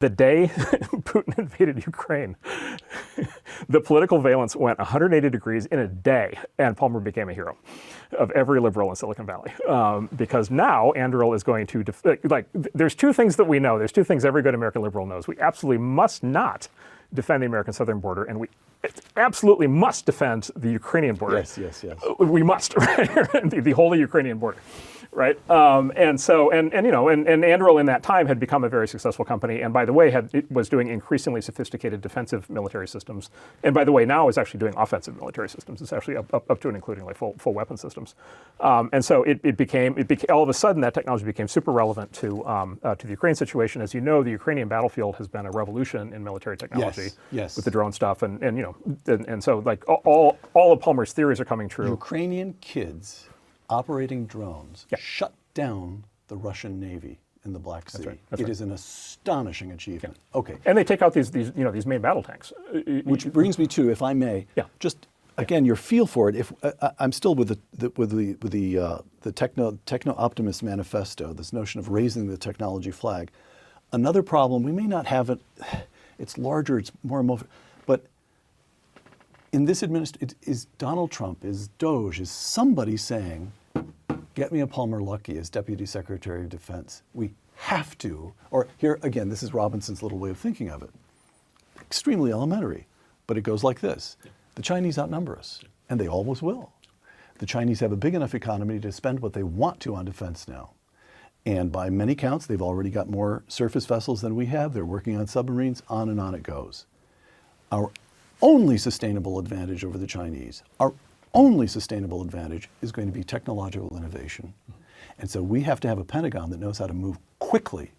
The day Putin invaded Ukraine, the political valence went 180 degrees in a day, and Palmer became a hero of every liberal in Silicon Valley. Because now Andrew is going to, there's two things that we know. There's two things every good American liberal knows. We absolutely must not defend the American southern border, and we absolutely must defend the Ukrainian border. Yes, yes, yes. We must, right? the whole Ukrainian border. Right, and Andrew in that time had become a very successful company, and by the way, it was doing increasingly sophisticated defensive military systems, and by the way, now is actually doing offensive military systems. It's actually up to and including like full weapon systems, and so it became all of a sudden that technology became super relevant to the Ukraine situation. As you know, the Ukrainian battlefield has been a revolution in military technology. Yes. With the drone stuff, and so like all of Palmer's theories are coming true. Ukrainian kids operating drones shut down the Russian Navy in the Black Sea. It is an astonishing achievement. Yeah. Okay. And they take out these main battle tanks. Which brings me to, if I may, just again your feel for it. If I'm still with the techno optimist manifesto, this notion of raising the technology flag. Another problem, we may not have it. It's larger. It's more emotional, but in this administration, is Donald Trump, is Doge, is somebody saying, get me a Palmer Luckey as Deputy Secretary of Defense. We have to, or here again, this is Robinson's little way of thinking of it. Extremely elementary, but it goes like this. The Chinese outnumber us, and they always will. The Chinese have a big enough economy to spend what they want to on defense now. And by many counts, they've already got more surface vessels than we have. They're working on submarines, on it goes. Our only sustainable advantage over the Chinese, our only sustainable advantage is going to be technological innovation. And so we have to have a Pentagon that knows how to move quickly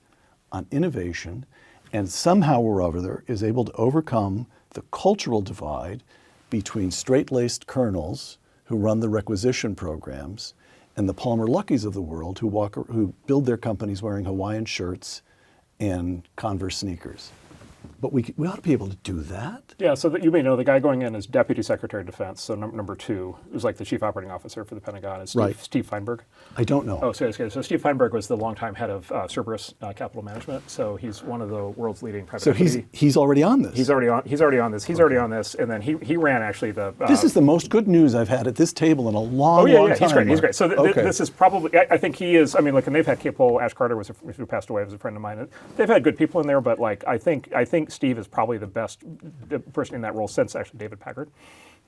on innovation and somehow or other is able to overcome the cultural divide between straight-laced colonels who run the requisition programs and the Palmer Luckeys of the world who build their companies wearing Hawaiian shirts and Converse sneakers. But we ought to be able to do that. Yeah, so that you may know, the guy going in is Deputy Secretary of Defense, so number two, who's like the Chief Operating Officer for the Pentagon, is Steve Feinberg. I don't know. Oh, so Steve Feinberg was the longtime head of Cerberus Capital Management, so he's one of the world's leading private equity. He's already on this. He's already on this, and then he ran actually the... this is the most good news I've had at this table in a long time. He's great. So this is probably, I think he is, I mean, look, and they've had people, Ash Carter who passed away, was a friend of mine, and they've had good people in there, but like, I think Steve is probably the best person in that role since actually David Packard,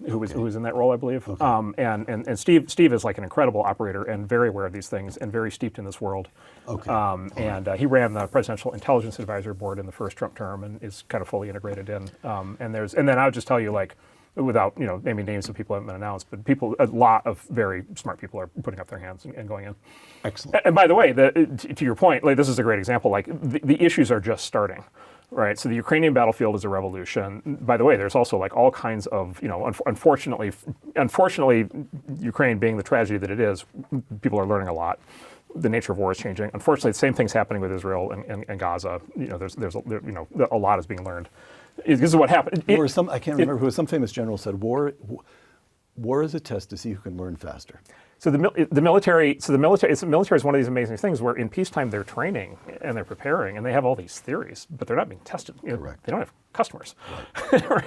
who was in that role, I believe. Okay. And Steve is like an incredible operator and very aware of these things and very steeped in this world. Okay. He ran the Presidential Intelligence Advisory Board in the first Trump term and is kind of fully integrated in. And then I would just tell you, like, without naming names of people that haven't been announced, but a lot of very smart people are putting up their hands and going in. Excellent. And by the way, to your point, like, this is a great example. Like the issues are just starting. Right, so the Ukrainian battlefield is a revolution. By the way, there's also like all kinds of, unfortunately, Ukraine being the tragedy that it is, people are learning a lot. The nature of war is changing. Unfortunately, the same thing's happening with Israel and Gaza. There's a lot is being learned. This is what happened. I can't remember who. Some famous general said, "War is a test to see who can learn faster." So the military is one of these amazing things where in peacetime they're training and they're preparing and they have all these theories, but they're not being tested. Correct. They don't have customers. Right. Right?